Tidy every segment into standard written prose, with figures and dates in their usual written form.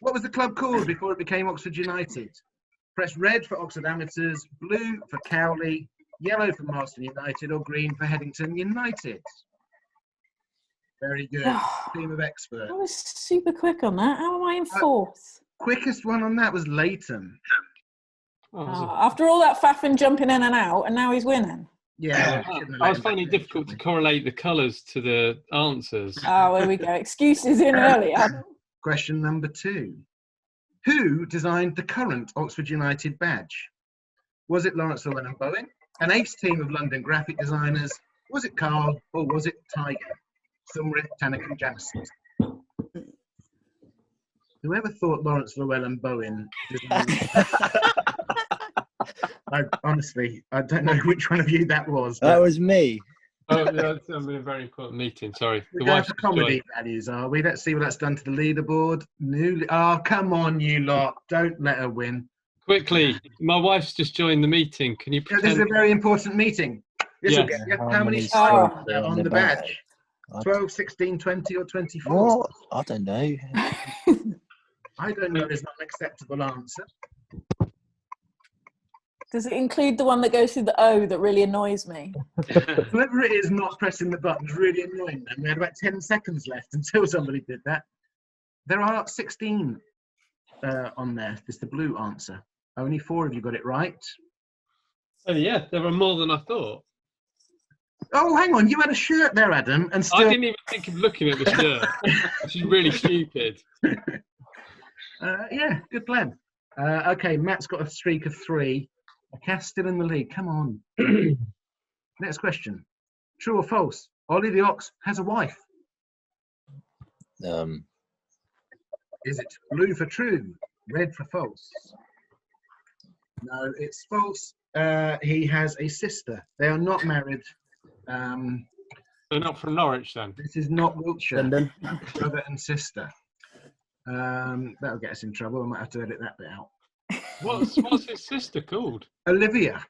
What was the club called before it became Oxford United? Press red for Oxford Amateurs, blue for Cowley, yellow for Marston United, or green for Headington United. Very good. Team of experts. I was super quick on that. How am I in fourth? Quickest one on that was Leighton. After all that faffing jumping in and out, and now he's winning. Yeah. I was finding it difficult to correlate the colours to the answers. Oh, here we go. Excuses in earlier. Question number 2. Who designed the current Oxford United badge? Was it Lawrence Llewellyn Bowen, an ace team of London graphic designers? Was it Carl, or was it Tiger? Thumrick, Tannock and Janison. Whoever thought Lawrence Llewellyn Bowen designed... Honestly, I don't know which one of you that was. That was me. Oh, yeah, it's been a very important meeting. Sorry. We're going for comedy values, are we? Let's see what that's done to the leaderboard. Oh, come on, you lot. Don't let her win. Quickly, my wife's just joined the meeting. Can you pretend? This is a very important meeting. This will get how many stars on the badge? 12, 16, 20 or 24? What? I don't know. I don't know is not an acceptable answer. Does it include the one that goes through the O that really annoys me? Whoever it is not pressing the buttons really annoying them. We had about 10 seconds left until somebody did that. There are 16 on there. It's the blue answer. Only 4 of you got it right. Oh, yeah, there were more than I thought. Oh, hang on. You had a shirt there, Adam. And still... I didn't even think of looking at the shirt. Which is really stupid. Yeah, good plan. Okay, Matt's got a streak of 3. Kath's still in the lead. Come on. Next question. True or false? Olly the Ox has a wife. Is it blue for true, red for false? No, it's false. He has a sister. They are not married. They're not from Norwich, then? This is not Wiltshire. London. Brother and sister. That'll get us in trouble. I might have to edit that bit out. What's his sister called? Olivia.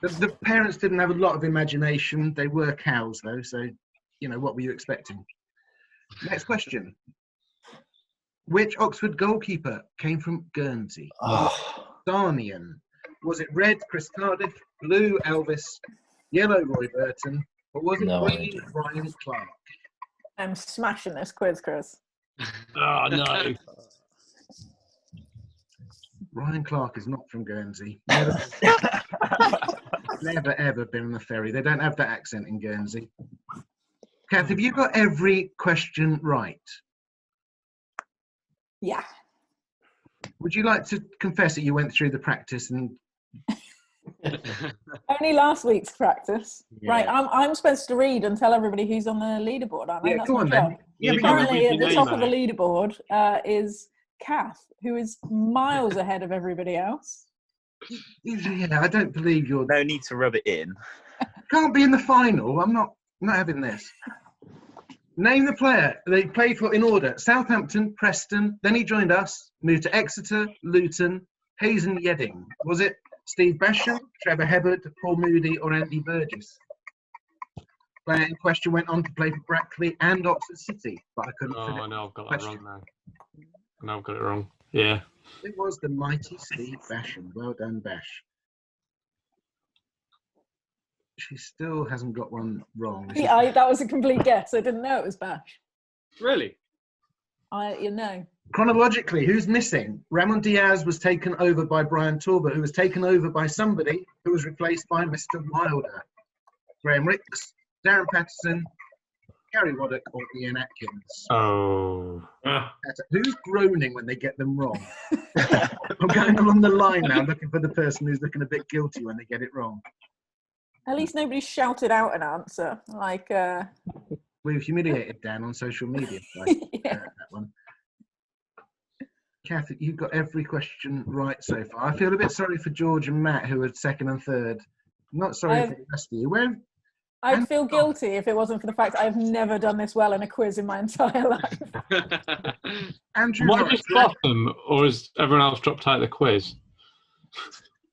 The parents didn't have a lot of imagination. They were cows, though, so, what were you expecting? Next question. Which Oxford goalkeeper came from Guernsey? Darnian. Was it red, Chris Cardiff, blue, Elvis, yellow, Roy Burton, or was it green, Ryan Clark? I'm smashing this quiz, Chris. Oh, no. Ryan Clark is not from Guernsey. Never, ever been on a ferry. They don't have that accent in Guernsey. Kath, have you got every question right? Yeah. Would you like to confess that you went through the practice and... Only last week's practice. Yeah. Right, I'm supposed to read and tell everybody who's on the leaderboard, aren't I? Yeah, go on then. Yeah, apparently at the top of the leaderboard is Kath, who is miles ahead of everybody else. Yeah, I don't believe you're... No need to rub it in. Can't be in the final. I'm not having this. Name the player they played for in order. Southampton, Preston, then he joined us, moved to Exeter, Luton, Hayes and Yeading. Was it Steve Basham, Trevor Hebbard, Paul Moody or Andy Burgess? Player in question went on to play for Brackley and Oxford City, but I couldn't fit it. Oh, no, I've got that wrong now. No, I've got it wrong. Yeah. It was the mighty Steve Basham. Well done, Bash. She still hasn't got one wrong. Yeah, that was a complete guess. I didn't know it was Bash. Really? You know. Chronologically, who's missing? Ramon Diaz was taken over by Brian Talbot, who was taken over by somebody who was replaced by Mr. Wilder. Graham Ricks, Darren Patterson, Gary Waddock or Ian Atkins. Oh. Who's groaning when they get them wrong? I'm going along the line now, looking for the person who's looking a bit guilty when they get it wrong. At least nobody shouted out an answer. We've humiliated Dan on social media. That one. Kath, you've got every question right so far. I feel a bit sorry for George and Matt, who were second and third. I'm not sorry for the rest of you. I'd feel guilty if it wasn't for the fact I've never done this well in a quiz in my entire life. Andrew, am I just bottom, or has everyone else dropped out of the quiz?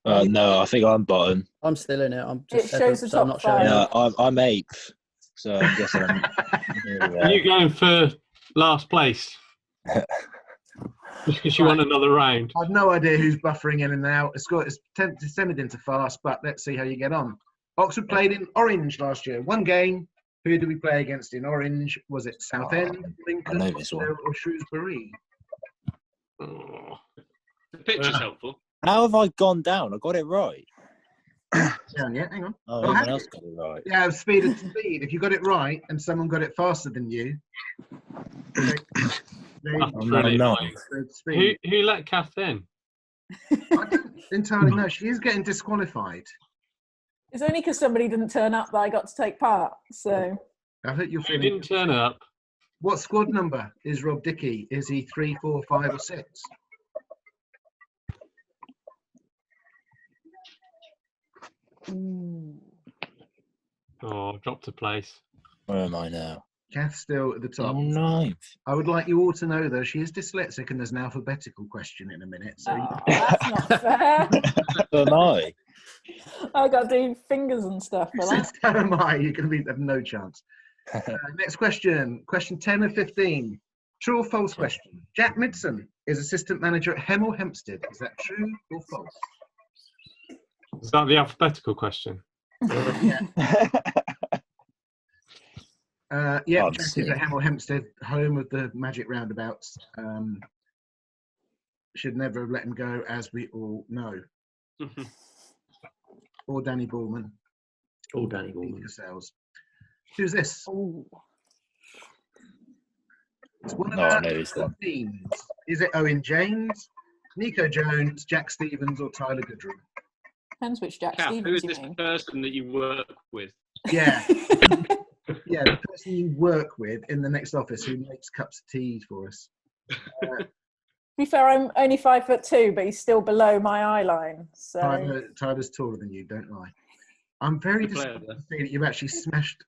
No, I think I'm bottom. I'm still in it. It shows the top 5. Yeah, I'm 8th, so I'm guessing I'm... Are you going for last place? Because you want another round. I've no idea who's buffering in and out. It's descended into fast, but let's see how you get on. Oxford played in orange last year. One game. Who did we play against in orange? Was it Southend, Lincoln, or Shrewsbury? Oh. The picture's helpful. How have I gone down? I got it right. Down yet? Hang on. Oh, everyone else got it right. Yeah, speed and speed. If you got it right and someone got it faster than you, Who let Kath in? I don't entirely know. She is getting disqualified. It's only because somebody didn't turn up that I got to take part. So I hope you're Who feeling. didn't turn up? What squad number is Rob Dickie? Is he 3, 4, 5, or 6? Oh, dropped a place. Where am I now? Kath's still at the top. Oh, 9th. I would like you all to know, though, she is dyslexic and there's an alphabetical question in a minute. So that's not fair. Am I? I got to do fingers and stuff for that. so am I. You're going to have no chance. Next question. Question 10 of 15. True or false question. Jack Midson is assistant manager at Hemel, Hempstead. Is that true or false? Is that the alphabetical question? Yeah. Jack is at Hemel, Hempstead, home of the magic roundabouts. Should never have let him go, as we all know. Or Danny Ballman. Or Danny Ballman. Yourselves. Who's this? Ooh. It's one of No, I our know this one. teams. Is it Owen James, Nico Jones, Jack Stevens, or Tyler Goodrum? Depends which Jack Kath, who Stevens is you this mean. person that you work with? Yeah. Yeah, the person you work with in the next office who makes cups of tea for us. To be fair, I'm only 5'2", but he's still below my eye line. So Tyler's taller than you, don't lie. I'm very disappointed to see that you've actually smashed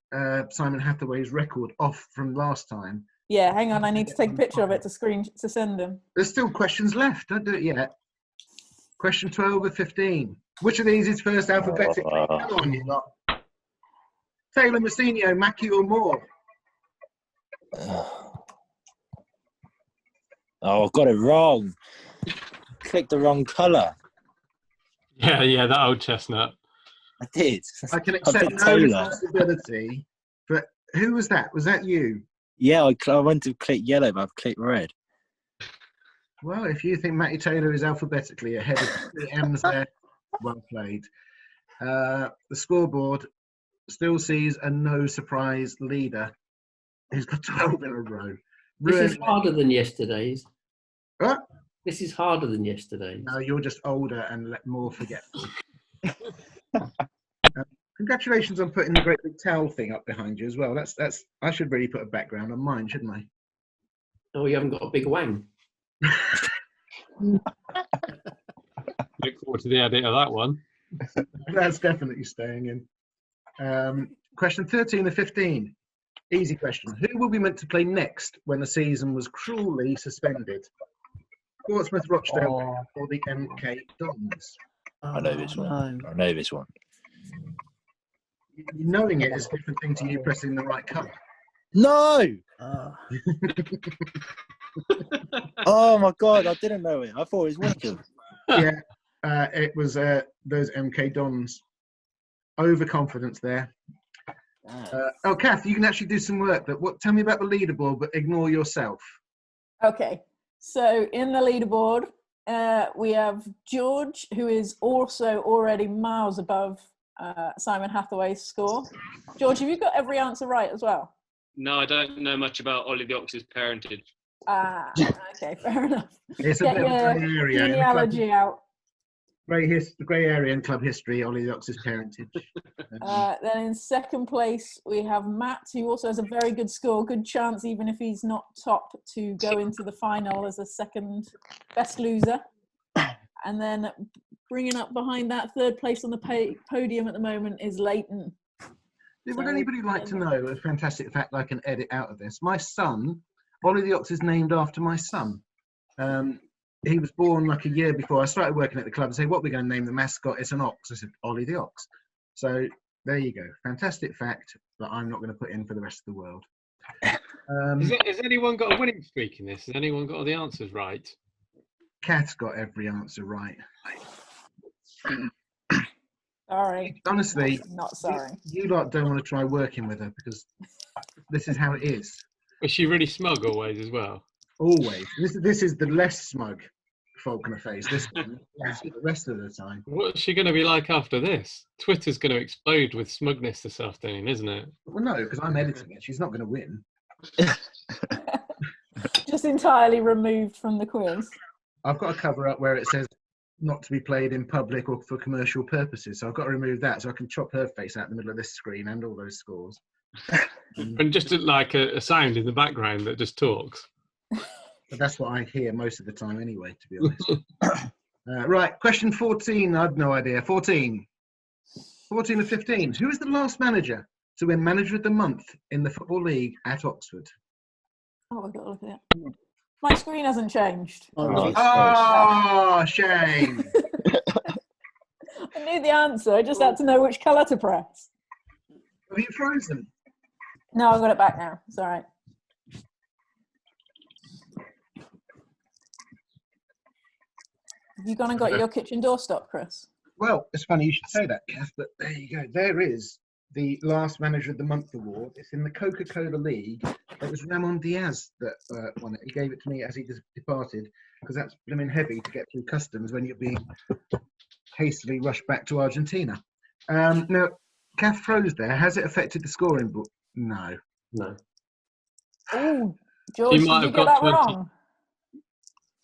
Simon Hathaway's record off from last time. yeah, hang on, I need to take a picture of it to send him. There's still questions left. Don't do it yet. Question 12 of 15. Which of these is first alphabetically? Come on, you lot. Taylor, Messinio, Mackie, or Moore? Oh, I've got it wrong. Clicked the wrong colour. Yeah, that old chestnut. I did. I can I accept picked no Taylor. responsibility, but who was that? Was that you? Yeah, I went to click yellow, but I've clicked red. Well, if you think Matty Taylor is alphabetically ahead of the M's there, well played. The scoreboard still sees a no surprise leader who's got 12 in a row. This is harder than yesterday's. What? This is harder than yesterday's. No, you're just older and more forgetful. Congratulations on putting the great big towel thing up behind you as well. That's. I should really put a background on mine, shouldn't I? Oh, you haven't got a big wang. Look forward to the edit of that one. That's definitely staying in. Question 13 of 15. Easy question. Who will be meant to play next when the season was cruelly suspended? Portsmouth, Rochdale, or the MK Dons? I know this one. I know this one. Knowing it is a different thing to you pressing the right colour. No! Oh my God, I didn't know it. I thought it was Wickham. Yeah, it was those MK Dons. Overconfidence there. Kath, you can actually do some work. Tell me about the leaderboard, but ignore yourself. Okay, so in the leaderboard, we have George, who is also already miles above Simon Hathaway's score. George, have you got every answer right as well? No, I don't know much about Olly the Ox's parentage. Okay, fair enough. It's a Get bit of a your grey area. genealogy out. Grey area in club history, Olly the Ox's parentage. Then in second place, we have Matt, who also has a very good score. Good chance, even if he's not top, to go into the final as a second best loser. And then bringing up behind that, third place on the podium at the moment is Leighton. Would anybody like to know a fantastic fact I can edit out of this? My son, Olly the Ox, is named after my son. He was born like a year before I started working at the club and say, what are we going to name the mascot? It's an ox. I said, Olly the Ox. So there you go. Fantastic fact that I'm not going to put in for the rest of the world. Has anyone got a winning streak in this? Has anyone got all the answers right? Kath's got every answer right. Sorry. Honestly, Not sorry. you lot don't want to try working with her because this is how it is. Was she really smug always as well? Always. This is the less smug Faulkner face. This one, the rest of the time. What's she going to be like after this? Twitter's going to explode with smugness this afternoon, isn't it? Well, no, because I'm editing it. She's not going to win. Just entirely removed from the quiz. I've got to cover up where it says not to be played in public or for commercial purposes. So I've got to remove that so I can chop her face out in the middle of this screen and all those scores. And just like a sound in the background that just talks. But that's what I hear most of the time anyway, to be honest. Right, question 14. I've no idea. 14 of 15. Who is the last manager to win Manager of the Month in the Football League at Oxford? Oh, I've got to look at it. My screen hasn't changed. Oh, shame. I knew the answer. I just had to know which colour to press. Have you frozen? No, I've got it back now. It's all right. Have you gone and got your kitchen door stopped, Chris? Well, it's funny you should say that, Kath, but there you go. There is the last Manager of the Month award. It's in the Coca-Cola League. It was Ramon Diaz that won it. He gave it to me as he departed because that's blooming heavy to get through customs when you're being hastily rushed back to Argentina. Now, Kath froze there. Has it affected the scoring book? No. No. Oh, George, did you get that wrong?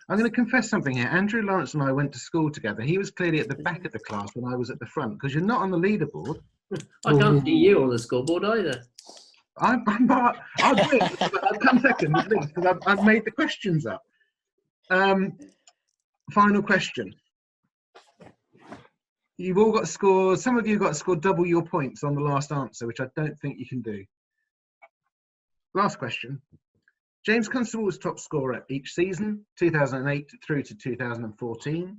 I'm going to confess something here. Andrew Lawrence and I went to school together. He was clearly at the back of the class when I was at the front because you're not on the leaderboard. I can't see you on the scoreboard either. I'll come second at least because I've made the questions up. Final question. You've all got scores. Some of you got to score double your points on the last answer, which I don't think you can do. Last question. James Constable was top scorer each season, 2008 through to 2014.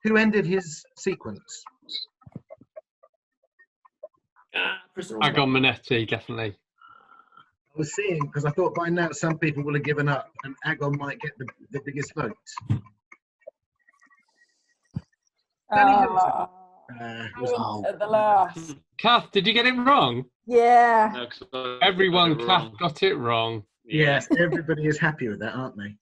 Who ended his sequence? Agon Manetti, definitely. I was seeing, because I thought by now some people will have given up and Agon might get the biggest votes. At the last. Kath, did you get it wrong? Yeah. No, Everyone, Kath got it wrong. Yes, everybody is happy with that, aren't they?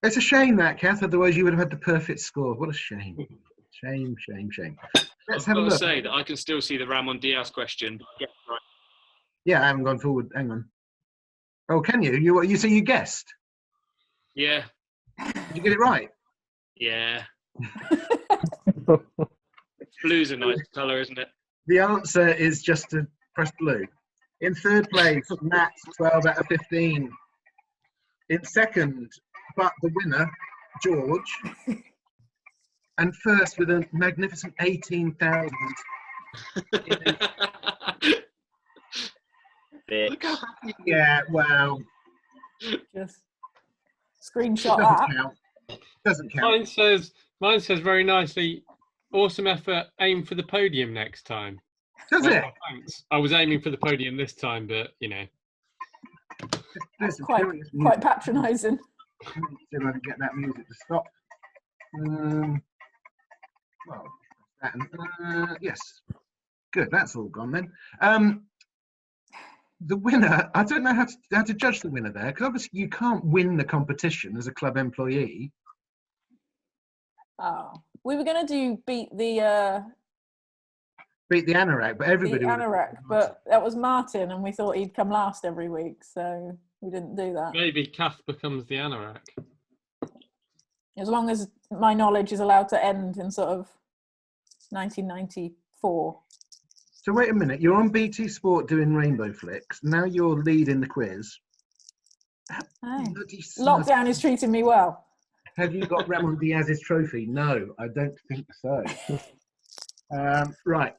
It's a shame that, Kath, otherwise you would have had the perfect score. What a shame. Shame. Let's have a look. I've got to say that I can still see the Ramon Diaz question. Yeah, right. Yeah, I haven't gone forward. Hang on. Oh, can you? You say you guessed? Yeah. Did you get it right? Yeah. Blue's a nice colour, isn't it? The answer is just to press blue. In third place, Matt, 12 out of 15. In second, but the winner, George. And first with a magnificent 18,000. Yeah, well. Just screenshot that. Doesn't count. Mine says very nicely, awesome effort, aim for the podium next time. Does it? Oh, thanks. I was aiming for the podium this time, but, you know. That's quite patronising. See if I can get that music to stop. Well, yes. Good, that's all gone then. The winner, I don't know how to judge the winner there, because obviously you can't win the competition as a club employee. Oh, we were going to do beat the anorak, but everybody. The anorak, but that was Martin, and we thought he'd come last every week, so we didn't do that. Maybe Kath becomes the anorak. As long as my knowledge is allowed to end in sort of 1994. So wait a minute, you're on BT Sport doing Rainbow Flicks. Now you're leading the quiz. Hey. Lockdown is treating me well. Have you got Ramon Diaz's trophy? No, I don't think so. Right.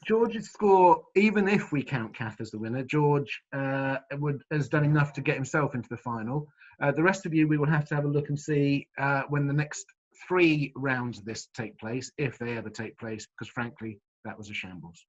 George's score, even if we count Kath as the winner, George has done enough to get himself into the final. The rest of you, we will have to have a look and see when the next 3 rounds of this take place, if they ever take place, because frankly, that was a shambles.